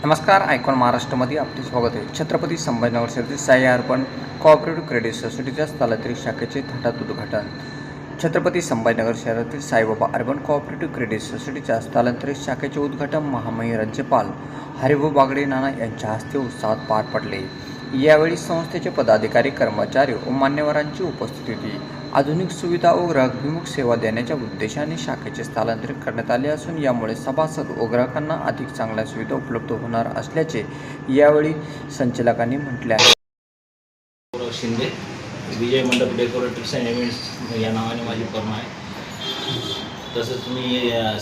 नमस्कार, आयकॉन महाराष्ट्रामध्ये आपले स्वागत आहे. छत्रपती संभाजीनगर शहरातील साई अर्बन कोऑपरेटिव्ह क्रेडिट सोसायटीच्या स्थलांतरित शाखेचे थाटात उद्घाटन. छत्रपती संभाजीनगर शहरातील साईबाबा अर्बन कोऑपरेटिव्ह क्रेडिट सोसायटीच्या स्थलांतरित शाखेचे उद्घाटन महामहिम राज्यपाल हरिभाऊ बागडे नाना यांच्या हस्ते उत्साहात पार पडले. यावेळी संस्थेचे पदाधिकारी, कर्मचारी व मान्यवरांची उपस्थिती होती. आधुनिक सुविधा व ग्राहकाभिमुख सेवा देण्याच्या उद्देशाने शाखेचे स्थलांतरित करण्यात आले असून यामुळे सभासद व ग्राहकांना अधिक चांगल्या सुविधा उपलब्ध होणार असल्याचे यावेळी संचालकांनी म्हटले आहे. शिंदे, विजय मंडप डेकोरेटिव्स अँड इव्हेंट्स या नावाने माझी फर्म आहे. तसंच मी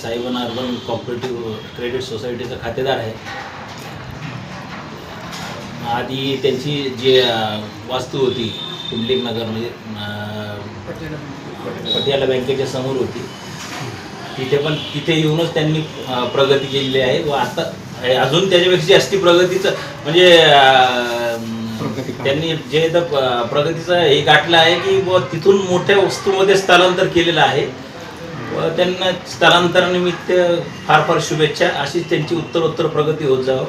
साईबाबा अर्बन कोऑपरेटिव्ह क्रेडिट सोसायटीचा खातेदार आहे. आधी त्यांची जी वास्तू होती कुंडलिक नगरमध्ये पटियाला बँकेच्या समोर होती, तिथे येऊनच त्यांनी प्रगती केलेली आहे व आता अजून त्याच्यापेक्षा जास्ती प्रगतीचं म्हणजे त्यांनी जे प्रगतीचं हे गाठलं आहे की व तिथून मोठ्या वस्तूमध्ये स्थलांतर केलेलं आहे व त्यांना स्थलांतरानिमित्त फार फार शुभेच्छा. अशीच त्यांची उत्तरोत्तर प्रगती होत जावं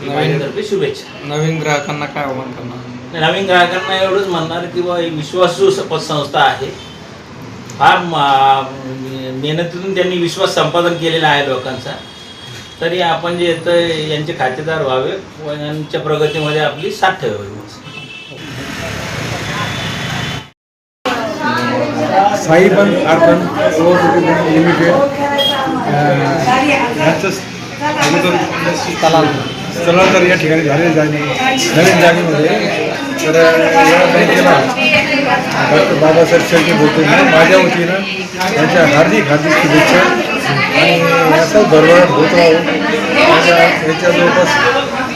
माझ्यातर्फे शुभेच्छा. नवीन ग्राहकांना काय आव्हान करणार? नवीन ग्राहकांना एवढंच म्हणणार की बा विश्वासू संस्था आहे. फार मेहनतीतून त्यांनी विश्वास संपादन केलेला आहे लोकांचा. तरी आपण जे येतं यांचे खातेदार व्हावे व यांच्या प्रगतीमध्ये आपली साथ ठेवावी. साईबाबा अर्बन कोऑपरेटिव्ह लिमिटेड यांचं स्थलांतर या ठिकाणी झालेलं नवीन जागेमध्ये. तर या बँकेला डॉक्टर बाबासाहेब शेळके बोलतो माझ्या वतीनं त्यांच्या हार्दिक शुभेच्छा आणि याचा भरभराट होत राहून याच्या जवळपास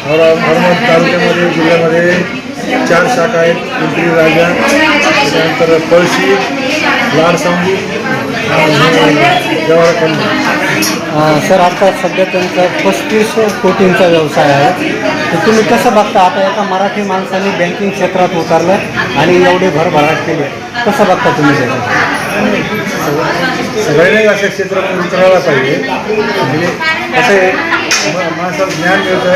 औरंगाबाद तालुक्यामध्ये जिल्ह्यामध्ये 4 शाखा आहेत. पिंपरी राजा, त्यानंतर पळशी, लाडसांबू, सर आता सध्या त्यांचा 35 कोटींचा व्यवसाय आहे. तर तुम्ही कसं बघता? आता एका मराठी माणसाने बँकिंग क्षेत्रात उतरलं आणि एवढे भरभराट केले, कसं बघता तुम्ही त्याचं? सगळ्यांनी अशा क्षेत्रात उतरायला पाहिजे. म्हणजे कसं आहे, माणसाला ज्ञान मिळतं,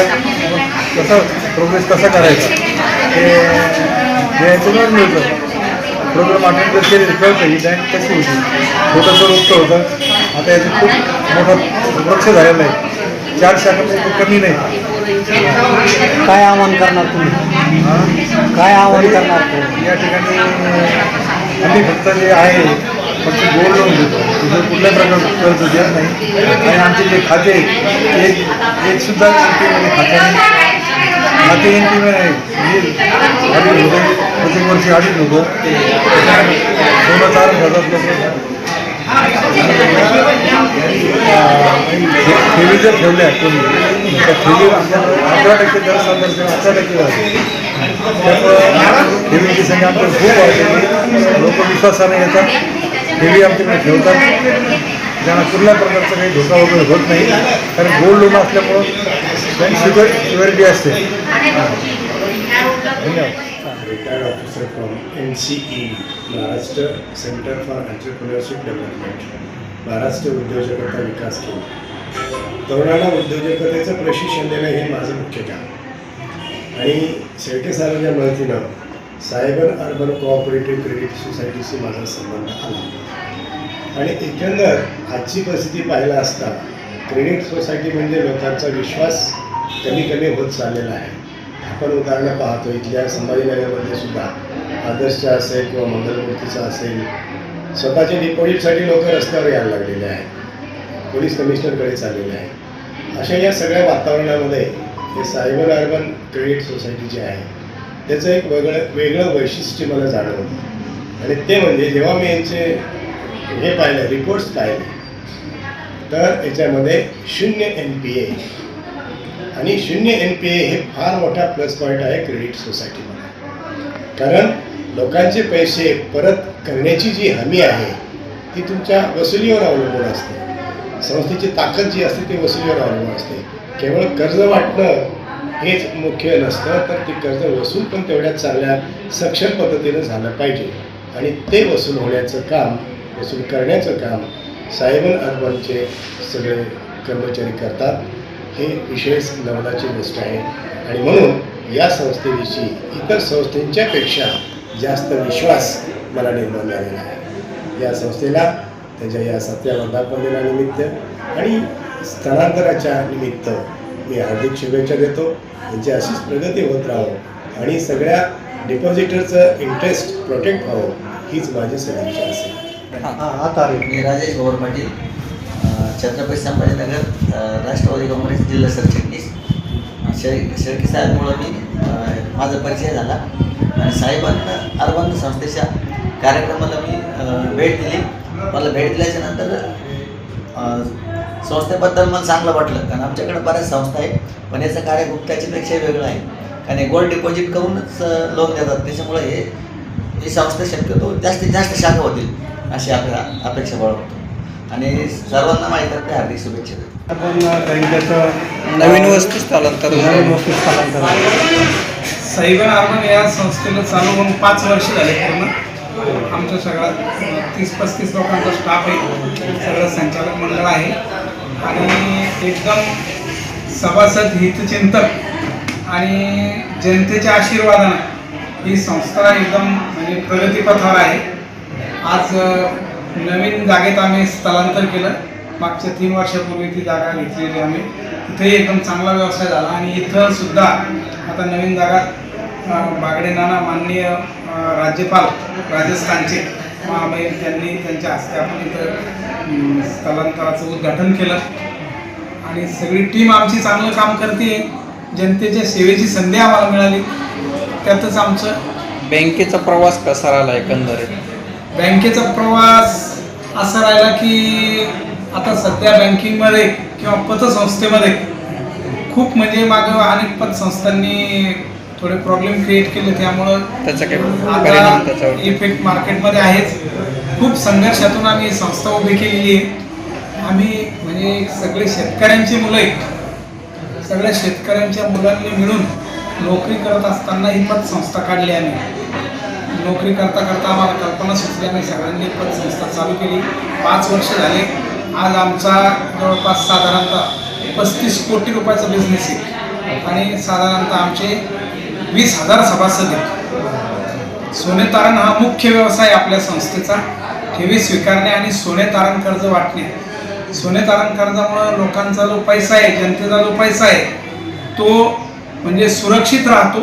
कसं प्रोग्रेस कसा करायचा हे यातूनच मिळतं. प्रोग्राम अटेंड जर केले कळतं ही बँक कशी होती, छोटंसं रोखतं होतं. आता याचं खूप मोठं वृक्ष झालेलं आहे. 4 शाखांमध्ये कमी नाही. काय आव्हान करणार तुम्ही? काय आव्हान करणार? या ठिकाणी आम्ही फक्त जे आहे फक्त गोल्ड लोन देतो, तुझं कुठल्याही प्रकारचं कर्ज देत नाही. आणि आमचे जे खाते एक सुद्धा खाते एन पी मध्ये आहे. अडीच होतं, प्रत्येक वर्षी 2.5 होतं. 2,400 लोक ठेवी जर ठेवल्या कोणी त्या ठेवी 11% दर साल 11% राहते. त्यामुळं ठेवीची संख्या आमच्या खूप वाढते. लोक विश्वासाने येतात, ठेवी आमच्याकडे ठेवतात. त्यांना कुठल्या प्रकारचा काही धोका वगैरे होत नाही, कारण गोल्ड लोन असल्यामुळं बँक सिक्युरिटी असते. धन्यवाद. Retired officer from NCE, Maharashtra centre for entrepreneurship development, Maharashtra उद्योजकता विकास केंद्र. तरुणांना उद्योजकतेचं प्रशिक्षण देणं हे माझं मुख्य काम. आणि शेळके साहेबांच्या मदतीनं साईबाबा अर्बन कोऑपरेटिव्ह क्रेडिट सोसायटीशी माझा संबंध आला. आणि एकंदर आजची परिस्थिती पाहायला असता क्रेडिट सोसायटी म्हणजे लोकांचा विश्वास कमी होत चाललेला आहे. आपण उदाहरणं पाहतो, इथल्या संभाजीनगरमध्ये सुद्धा आदर्शचा असेल किंवा मंगलमूर्तीचा असेल, स्वतःच्या डिपॉझिटसाठी लोक रस्त्यावर यायला लागलेले आहेत, पोलीस कमिशनरकडे चाललेले आहेत. अशा या सगळ्या वातावरणामध्ये हे साईबाबा अर्बन क्रेडिट सोसायटी जी आहे त्याचं एक वेगळं वैशिष्ट्य मला जाणवतं. आणि ते म्हणजे जेव्हा मी यांचे हे पाहिलं, रिपोर्ट्स पाहिले, तर याच्यामध्ये 0 NPA आणि 0 NPA हे फार मोठा प्लस पॉईंट आहे क्रेडिट सोसायटीमध्ये. कारण लोकांचे पैसे परत करण्याची जी हमी आहे ती तुमच्या वसुलीवर अवलंबून असते. संस्थेची ताकद जी असते ती वसुलीवर अवलंबून असते. केवळ कर्ज वाटणं हेच मुख्य नसतं, तर ती कर्ज वसूल पण तेवढ्याच चांगल्या सक्षम पद्धतीनं झालं पाहिजे. आणि ते वसूल होण्याचं काम, वसूल करण्याचं काम साईबाबा अर्बनचे सगळे कर्मचारी करतात. हे विशेष नवलाची गोष्ट आहे आणि म्हणून या संस्थेविषयी इतर संस्थेंच्यापेक्षा जास्त विश्वास मला निर्माण झालेला आहे. या संस्थेला त्याच्या या 7व्या वर्धापन दिनानिमित्त आणि स्थलांतराच्या निमित्त मी हार्दिक शुभेच्छा देतो. त्यांची अशीच प्रगती होत राहो आणि सगळ्या डिपॉझिटरचं इंटरेस्ट प्रोटेक्ट व्हावं हीच माझी सदिच्छा असेल. आता मी राजेश गौर पाटील, छत्रपती संभाजीनगर, राष्ट्रवादी काँग्रेस जिल्हा सरचिटणीस. शेळके साहेबमुळं मी माझा परिचय झाला आणि साहेबांना अर्बन संस्थेच्या कार्यक्रमाला मी भेट दिली. मला भेट दिल्याच्यानंतर संस्थेबद्दल मला चांगलं वाटलं, कारण आमच्याकडे बऱ्याच संस्था आहेत पण याचं कार्य खूप त्याच्यापेक्षा वेगळं आहे. कारण हे गोल्ड डिपॉझिट करूनच लोन देतात, त्याच्यामुळे ही संस्था शक्यतो जास्तीत जास्त शाखा होतील अशी आपल्या अपेक्षा बाळगतो आणि सर्वांना माहिती हार्दिक शुभेच्छा देतो. आपण बँकेचं नवीन वस्तू स्थलांतर नवीन वस्तू स्थलांतर साहेबांना आपण या संस्थेला चालू होऊन 5 वर्ष झाले पूर्ण. आमच्या सगळा 30-35 लोकांचा स्टाफ आहे, सगळं संचालक मंडळ आहे आणि एकदम सभासद हितचिंतक आणि जनतेच्या आशीर्वादानं ही संस्था एकदम म्हणजे प्रगतीपथावर आहे. आज नवीन जागेत आम्ही स्थलांतर केलं. मागच्या 3 वर्षापूर्वी ती जागा घेतलेली आम्ही. इथेही एकदम चांगला व्यवसाय झाला आणि इथं सुद्धा आता नवीन जागा बागडे नाना माननीय राज्यपाल राजस्थानचे महामहिम त्यांनी त्यांच्या हस्ते आपण इथं स्थलांतराचं उद्घाटन केलं आणि सगळी टीम आमची चांगलं काम करते. जनतेच्या सेवेची संधी आम्हाला मिळाली, त्यातच आमचं बँकेचा प्रवास कसा राहिला एकंदरीत? बँकेचा प्रवास असा राहिला की आता सध्या बँकिंगमध्ये किंवा पतसंस्थेमध्ये खूप म्हणजे मागं अनेक पतसंस्थांनी थोडे प्रॉब्लेम क्रिएट केले, त्यामुळं त्याचा काही परिणाम आता त्याच्यावर? इफेक्ट मार्केटमध्ये आहेच. खूप संघर्षातून आम्ही संस्था उभी केलेली आहे. आम्ही म्हणजे सगळे शेतकऱ्यांची मुलं आहेत, सगळ्या शेतकऱ्यांच्या मुलांनी मिळून नोकरी करत असताना ही पतसंस्था काढली. आम्ही नोकरी करता करता आम्हाला कल्पना सुचली, आम्ही सगळ्यांनी पतसंस्था चालू केली. 5 वर्ष झाले. आज आमचा जवळपास साधारणतः 35 कोटी रुपयाचा बिझनेस आहे आणि साधारणतः आमचे 20,000 सभासद आहेत. सोने तारण हा मुख्य व्यवसाय आपल्या संस्थेचा. ठेवी स्वीकारणे आणि सोने तारण कर्ज वाटणे. सोने तारण कर्जामुळं लोकांचा जो पैसा आहे, जनतेचा जो पैसा आहे तो म्हणजे सुरक्षित राहतो,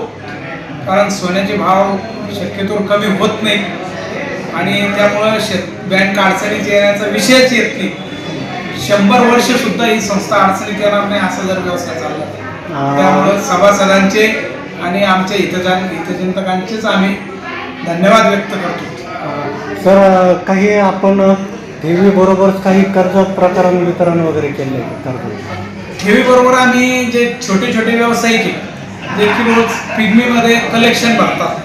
कारण सोन्याचे भाव शक्यतो कमी होत नाही आणि त्यामुळं बँक अडचणीत येण्याचा विषयच येत नाही. 100 वर्षसुद्धा ही संस्था अडचणीत येणार नाही असा जर व्यवसाय चालला. त्यामुळं सभासदांचे आणि आमच्या हितचिंतकांचेच आम्ही धन्यवाद व्यक्त करतो. सर, काही आपण ठेवीबरोबर काही कर्ज प्रकरण वितरण वगैरे केले करतो? ठेवीबरोबर आम्ही जे छोटे छोटे व्यावसायिक आहे जे की रोज पिगमीमध्ये कलेक्शन भरतात,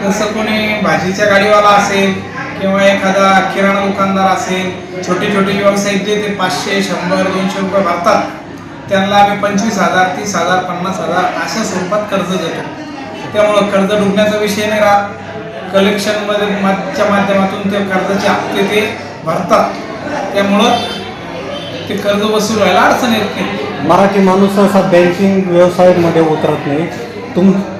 जसं कोणी भाजीच्या गाडीवाला असेल किंवा एखादा किराणा दुकानदार असेल, छोटे छोटे व्यावसायिक जे ते 500, 100, 200 रुपये भरतात, त्यांना आम्ही 25,000, 30,000, 50,000 अशा स्वरूपात कर्ज देतो. त्यामुळं कर्ज डुबण्याचा विषय नाही राहत. कलेक्शनमध्ये च्या माध्यमातून ते कर्जाचे हप्ते ते भरतात, त्यामुळं ते कर्ज वसूल व्हायला अडचण येत नाही. मराठी माणूस असा बँकिंग व्यवसायामध्ये उतरत नाही.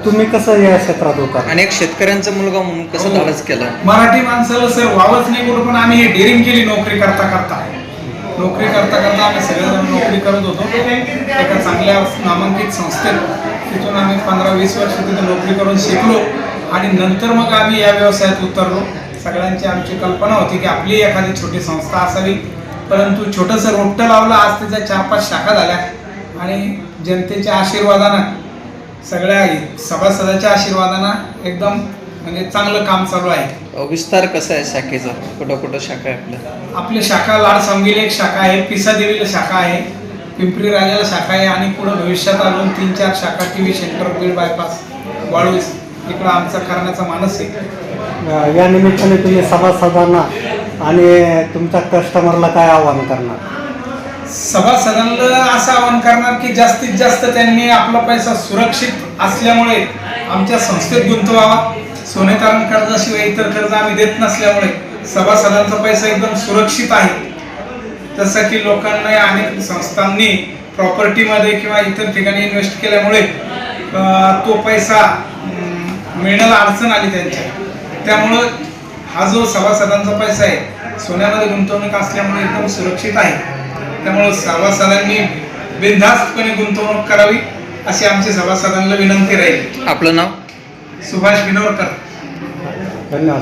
तुम्ही कसं या क्षेत्रात उतरला? अनेक शेतकऱ्यांचा मुलगा म्हणून कसं धाडस केलं? मराठी माणसाला सर वावच नाही कुठं, पण आम्ही हे डेअरिंग केली नोकरी करता करता आम्ही सगळेजण नोकरी करत होतो एका चांगल्या नामांकित संस्थेत. तिथून आम्ही 15-20 वर्ष तिथे नोकरी करून शिकलो आणि नंतर मग आम्ही या व्यवसायात उतरलो. सगळ्यांची आमची कल्पना होती की आपली एखादी छोटी संस्था असावी, परंतु छोटंसं रोपटं लावलं. आज त्याच्या 4-5 शाखा झाल्या आणि जनतेच्या आशीर्वादानं, सगळ्या सभासदाच्या आशीर्वादानं एकदम म्हणजे चांगलं काम चालू आहे. विस्तार कसा आहे शाखेचा? कुठं शाखा आहे आपली शाखा लाडसांगीला एक शाखा आहे, पिसादेवीला शाखा आहे, पिंपरी राजाला शाखा आहे आणि पुढे भविष्यात अजून 3-4 शाखा T V centre, Beed bypass, वाळूस इकडं आमचा करण्याचा मानस आहे. या निमित्ताने तुम्ही सभासदांना आणि तुमच्या कस्टमरला काय आवाहन करणार? सभासदांना असं आवाहन करणार की जास्तीत जास्त त्यांनी आपला पैसा सुरक्षित असल्यामुळे आमच्या संस्थेत गुंतवावा. सोने तारण कर्जाशिवाय इतर कर्ज आम्ही देत नसल्यामुळे सभासदांचा पैसा एकदम सुरक्षित आहे. जसं की लोकांना अनेक संस्थांनी प्रॉपर्टीमध्ये किंवा इतर ठिकाणी इन्व्हेस्ट केल्यामुळे तो पैसा मिळण्याला अडचण आली त्यांच्या. त्यामुळं हा जो सभासदांचा पैसा आहे सोन्यामध्ये गुंतवणूक असल्यामुळे एकदम सुरक्षित आहे. त्यामुळं सभासदांनी बिनधास्तपणे गुंतवणूक करावी अशी आमची सभासदांना विनंती राहील. आपलं नाव? सुभाष विनोरकर. धन्यवाद.